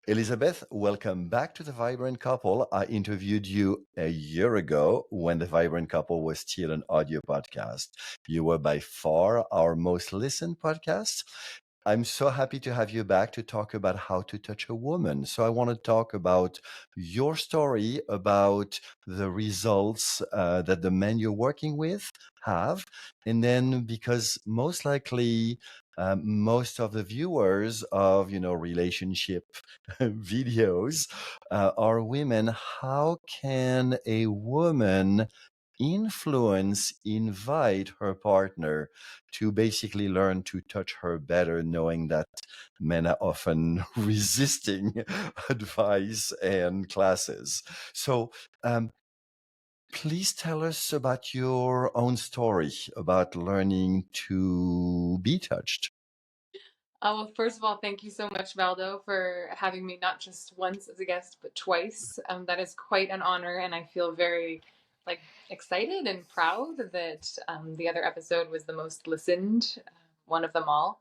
Elizabeth, welcome back to The Vibrant Couple. I interviewed you a year ago when The Vibrant Couple was still an audio podcast. You were by far our most listened podcast. I'm so happy to have you back to talk about how to touch a woman. So I want to talk about your story, about the results that the men you're working with have. And then because most likely most of the viewers of, relationship videos are women. How can a woman invite her partner to basically learn to touch her better, knowing that men are often resisting advice and classes? So, please tell us about your own story about learning to be touched. Well, first of all, thank you so much, Valdo, for having me not just once as a guest, but twice. That is quite an honor, and I feel very excited and proud that the other episode was the most listened, one of them all.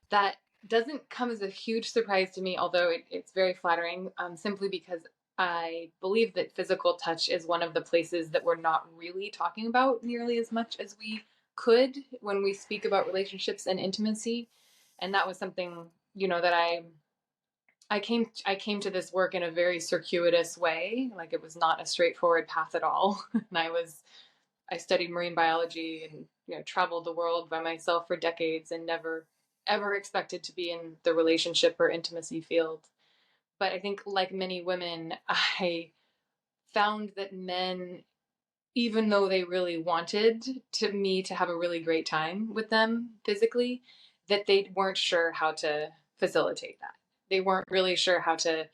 That doesn't come as a huge surprise to me, although it's very flattering, simply because I believe that physical touch is one of the places that we're not really talking about nearly as much as we could when we speak about relationships and intimacy. And that was something, that I came to this work in a very circuitous way. Like, it was not a straightforward path at all. And I studied marine biology and traveled the world by myself for decades and never ever expected to be in the relationship or intimacy field. But I think, like many women, I found that men, even though they really wanted me to have a really great time with them physically, that they weren't sure how to facilitate that. They weren't really sure how to,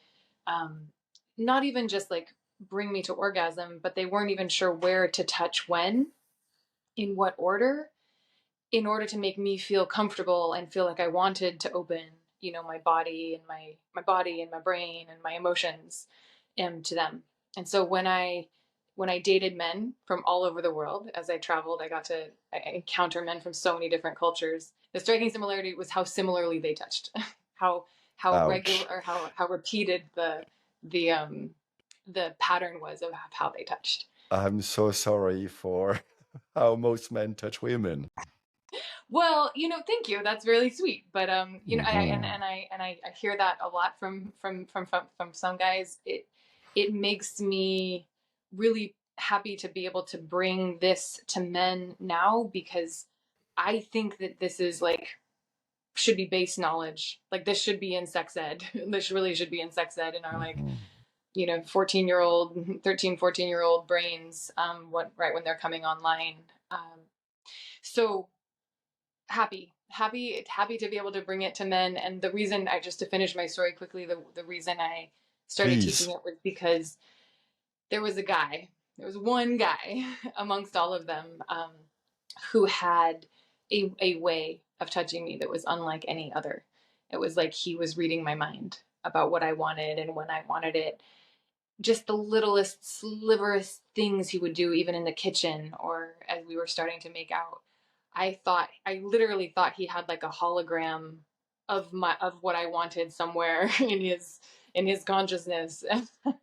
not even just bring me to orgasm, but they weren't even sure where to touch when, in what order, in order to make me feel comfortable and feel like I wanted to open, my body and my body and my brain and my emotions to them. And so when I dated men from all over the world, as I traveled, I encounter men from so many different cultures. The striking similarity was how similarly they touched, how regular or how repeated the pattern was of how they touched. I'm so sorry for how most men touch women. Well, thank you. That's really sweet. But Mm-hmm. I hear that a lot from some guys. It makes me really happy to be able to bring this to men now, because I think that this is should be base knowledge. Like, this should be in sex ed. This really should be in sex ed in our 14-year-old, 13, 14-year-old brains, right when they're coming online. So happy to be able to bring it to men. And the reason, just to finish my story quickly, the reason I started teaching it was because there was one guy amongst all of them, who had a way of touching me that was unlike any other. It was like he was reading my mind about what I wanted and when I wanted it. Just the littlest, sliverest things he would do, even in the kitchen or as we were starting to make out. I literally thought he had like a hologram of what I wanted somewhere in his consciousness.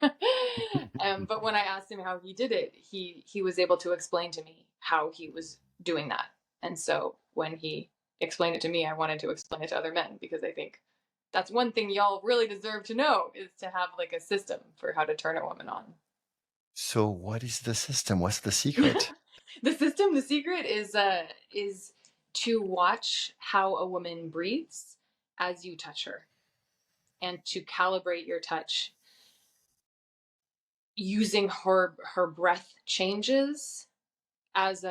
But when I asked him how he did it, he was able to explain to me how he was doing that. And so when he explained it to me, I wanted to explain it to other men, because I think that's one thing y'all really deserve to know, is to have like a system for how to turn a woman on. So what is the system? What's the secret? The secret is to watch how a woman breathes as you touch her, and to calibrate your touch using her breath changes as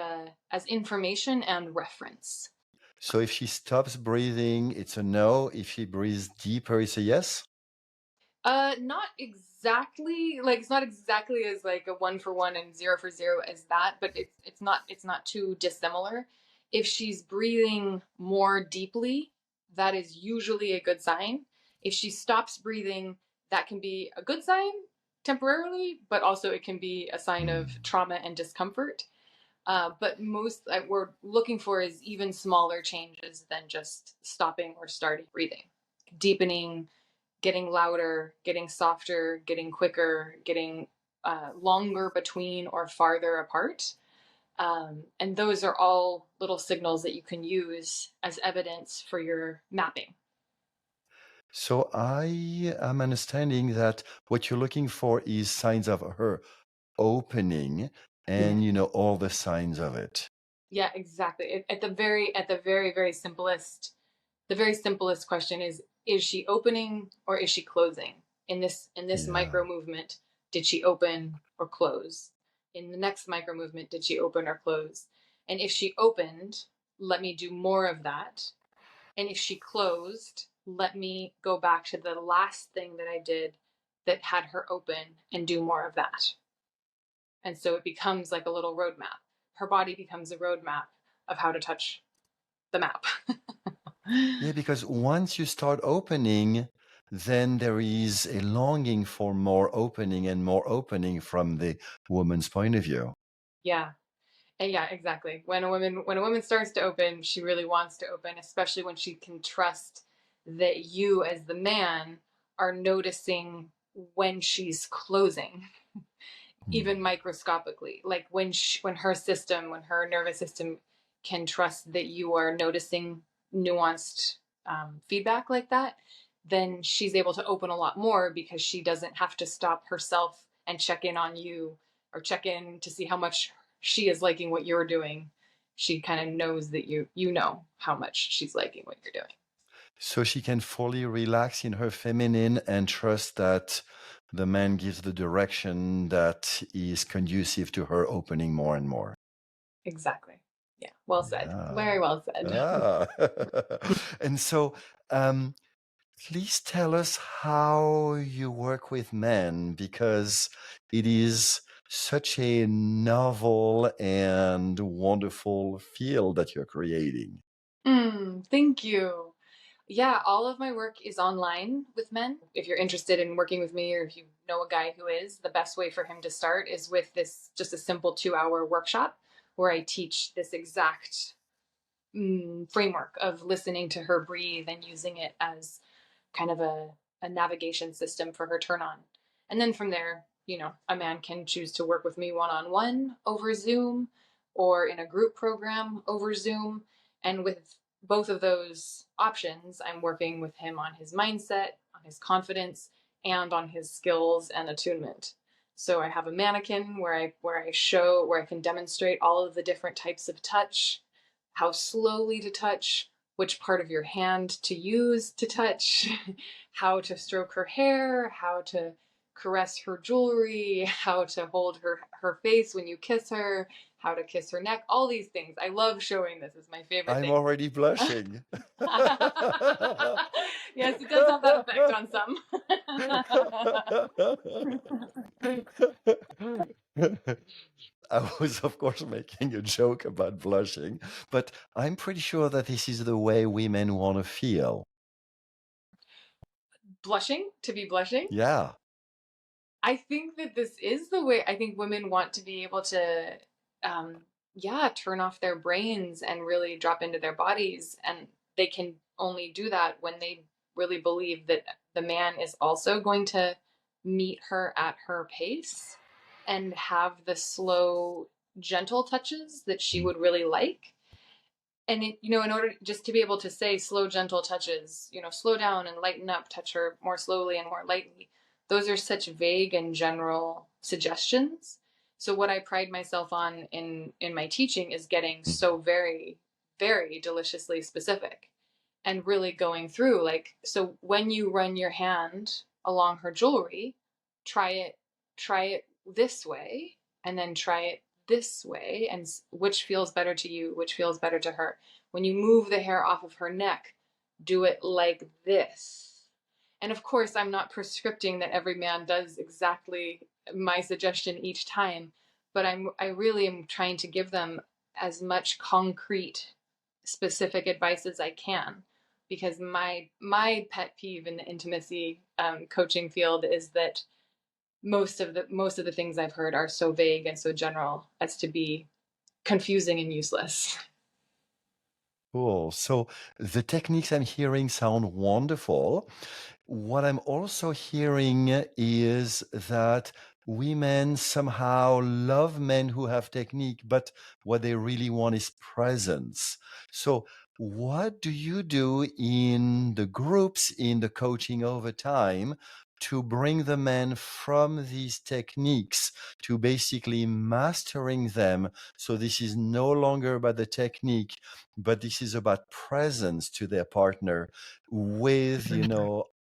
information and reference. So if she stops breathing, it's a no. If she breathes deeper, it's a yes? Not exactly. Like, it's not exactly as like a 1-for-1 and 0-for-0 as that, but it's not too dissimilar. If she's breathing more deeply, that is usually a good sign. If she stops breathing, that can be a good sign temporarily, but also it can be a sign of trauma and discomfort. But most we're looking for is even smaller changes than just stopping or starting breathing. Deepening, getting louder, getting softer, getting quicker, getting longer between or farther apart. And those are all little signals that you can use as evidence for your mapping. So I am understanding that what you're looking for is signs of her opening Yeah. and, all the signs of it. Yeah, exactly. At the very the very simplest question is she opening or is she closing? In this Yeah. micro movement, did she open or close? In the next micro movement, did she open or close? And if she opened, let me do more of that. And if she closed, let me go back to the last thing that I did that had her open and do more of that. And so it becomes like a little roadmap. Her body becomes a roadmap of how to touch the map. Yeah, because once you start opening, then there is a longing for more opening and more opening from the woman's point of view. Yeah. And yeah, exactly. When a woman starts to open, she really wants to open, especially when she can trust that you as the man are noticing when she's closing, even Hmm. microscopically. Like when her nervous system can trust that you are noticing nuanced feedback like that, then she's able to open a lot more because she doesn't have to stop herself and check in on you or check in to see how much she is liking what you're doing. She kind of knows that you know how much she's liking what you're doing. So she can fully relax in her feminine and trust that the man gives the direction that is conducive to her opening more and more. Exactly. Yeah. Well said. Yeah. Very well said. Ah. And so, um, please tell us how you work with men because it is such a novel and wonderful field that you're creating. Thank you. Yeah, all of my work is online with men. If you're interested in working with me or if you know a guy who is, the best way for him to start is with this just a simple 2 hour workshop where I teach this exact framework of listening to her breathe and using it as kind of a navigation system for her turn on. And then from there, a man can choose to work with me one on one over Zoom or in a group program over Zoom. And with both of those options, I'm working with him on his mindset, on his confidence, and on his skills and attunement. So I have a mannequin where I can demonstrate all of the different types of touch, how slowly to touch, which part of your hand to use to touch, how to stroke her hair, how to caress her jewelry, how to hold her face when you kiss her, how to kiss her neck, all these things. I love showing this. It's my favorite I'm thing. already blushing. Yes, it does have that effect on some. I was, of course, making a joke about blushing, but I'm pretty sure that this is the way women want to feel. Blushing, to be blushing. Yeah. I think that this is the way I think women want to be able to, yeah, turn off their brains and really drop into their bodies. And they can only do that when they really believe that the man is also going to meet her at her pace and have the slow, gentle touches that she would really like. And in order just to be able to say slow, gentle touches, slow down and lighten up, touch her more slowly and more lightly, those are such vague and general suggestions. So what I pride myself on in my teaching is getting so very, very deliciously specific and really going through, like, so when you run your hand along her jewelry, try it this way, and then try it this way, and which feels better to you, which feels better to her. When you move the hair off of her neck, do it like this. And of course, I'm not prescripting that every man does exactly my suggestion each time, but I really am trying to give them as much concrete, specific advice as I can, because my pet peeve in the intimacy coaching field is that most of the things I've heard are so vague and so general as to be confusing and useless. Cool. So the techniques I'm hearing sound wonderful. What I'm also hearing is that women somehow love men who have technique, but what they really want is presence. So, what do you do in the groups, in the coaching over time, to bring the men from these techniques to basically mastering them? So, this is no longer about the technique, but this is about presence to their partner with,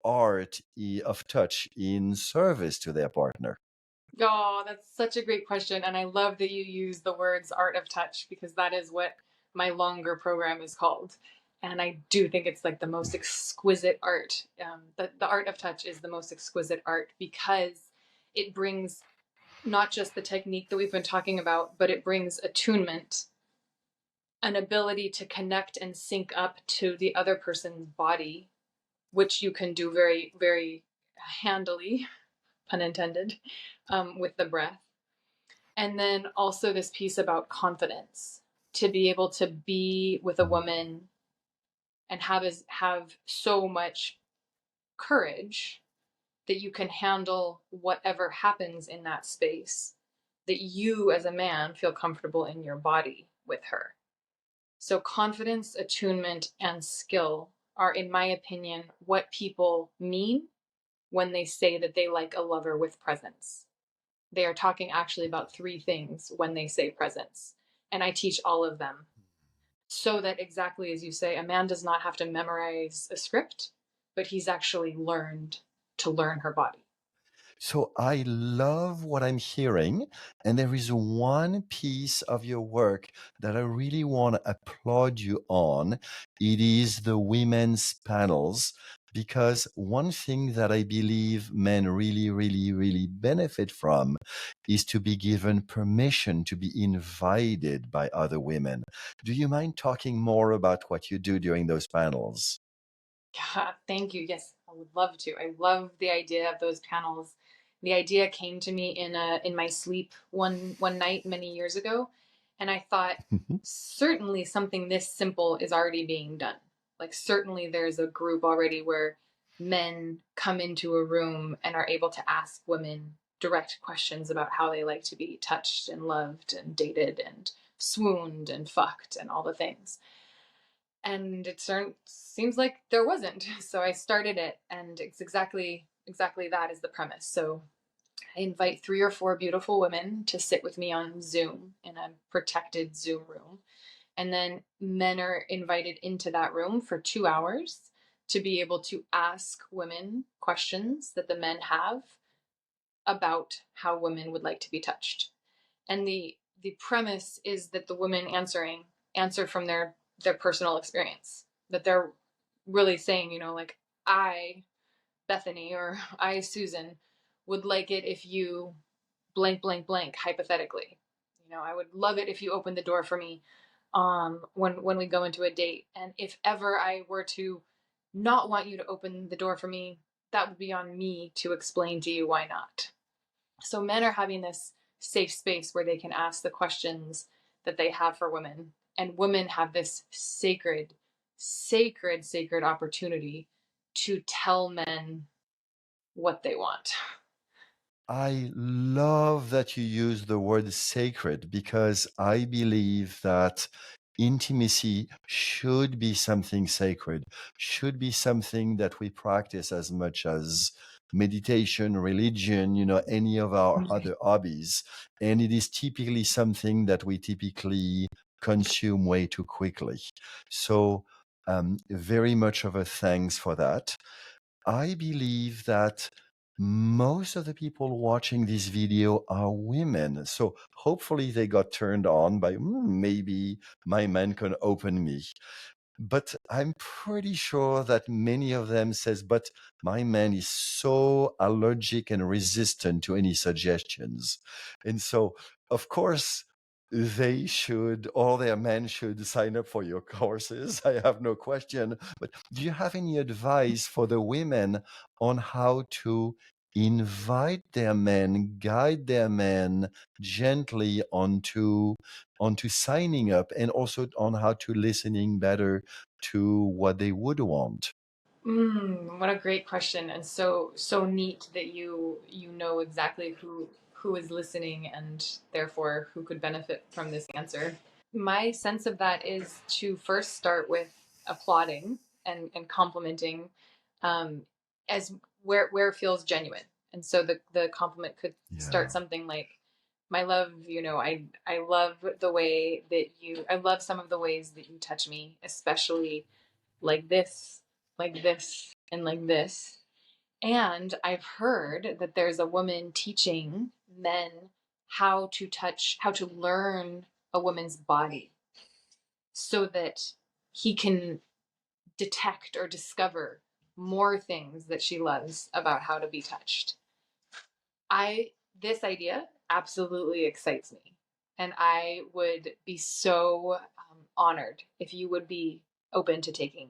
art of touch in service to their partner. Oh, that's such a great question. And I love that you use the words art of touch because that is what my longer program is called. And I do think it's like the most exquisite art. The art of touch is the most exquisite art because it brings not just the technique that we've been talking about, but it brings attunement, an ability to connect and sync up to the other person's body, which you can do very, very handily, pun intended, with the breath. And then also this piece about confidence, to be able to be with a woman and have so much courage that you can handle whatever happens in that space, that you as a man feel comfortable in your body with her. So confidence, attunement, and skill are, in my opinion, what people mean when they say that they like a lover with presence. They are talking actually about three things when they say presence. And I teach all of them so that, exactly as you say, a man does not have to memorize a script, but he's actually learned to learn her body. So I love what I'm hearing. And there is one piece of your work that I really want to applaud you on. It is the women's panels. Because one thing that I believe men really, really, really benefit from is to be given permission to be invited by other women. Do you mind talking more about what you do during those panels? God, thank you. Yes, I would love to. I love the idea of those panels. The idea came to me in my sleep one night many years ago, and I thought certainly something this simple is already being done. Like certainly there's a group already where men come into a room and are able to ask women direct questions about how they like to be touched and loved and dated and swooned and fucked and all the things. And it seems like there wasn't. So I started it, and it's exactly that is the premise. So I invite 3 or 4 beautiful women to sit with me on Zoom in a protected Zoom room. And then men are invited into that room for 2 hours to be able to ask women questions that the men have about how women would like to be touched. And the premise is that the women answer from their personal experience, that they're really saying, like, I, Bethany, or I, Susan, would like it if you blank blank blank, hypothetically. I would love it if you opened the door for me when we go into a date, and if ever I were to not want you to open the door for me, that would be on me to explain to you why not. So men are having this safe space where they can ask the questions that they have for women, and women have this sacred, sacred, sacred opportunity to tell men what they want. I love that you use the word sacred because I believe that intimacy should be something sacred, should be something that we practice as much as meditation, religion, any of our other hobbies. And it is typically something that we typically consume way too quickly. So, very much of a thanks for that. I believe that most of the people watching this video are women. So hopefully they got turned on by maybe my man can open me. But I'm pretty sure that many of them says, but my man is so allergic and resistant to any suggestions. And so, of course, they should, all their men should sign up for your courses. I have no question. But do you have any advice for the women on how to invite their men, guide their men gently onto signing up, and also on how to listening better to what they would want? What a great question, and so neat that you know exactly who is listening and therefore who could benefit from this answer. My sense of that is to first start with applauding and complimenting, um, as where it feels genuine. And so the compliment could Yeah. start something like, "My love, I love the way that I love some of the ways that you touch me, especially like this, and like this." And I've heard that there's a woman teaching men how to learn a woman's body so that he can detect or discover more things that she loves about how to be touched. I This idea absolutely excites me, and I would be so honored if you would be open to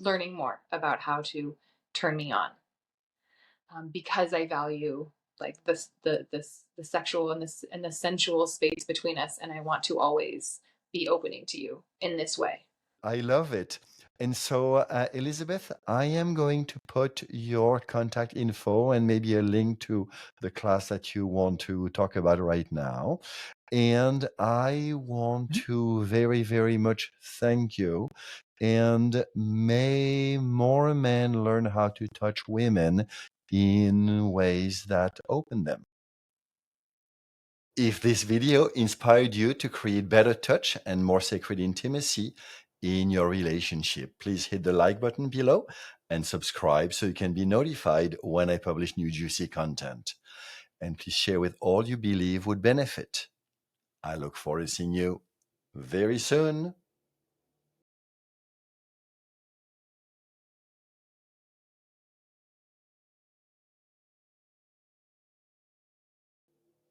learning more about how to turn me on, because I value like the sexual and the sensual space between us, and I want to always be opening to you in this way. I love it. And so, Elizabeth, I am going to put your contact info and maybe a link to the class that you want to talk about right now. And I want to very, very much thank you. And may more men learn how to touch women in ways that open them. If this video inspired you to create better touch and more sacred intimacy in your relationship, please hit the like button below and subscribe so you can be notified when I publish new juicy content. And please share with all you believe would benefit. I look forward to seeing you very soon.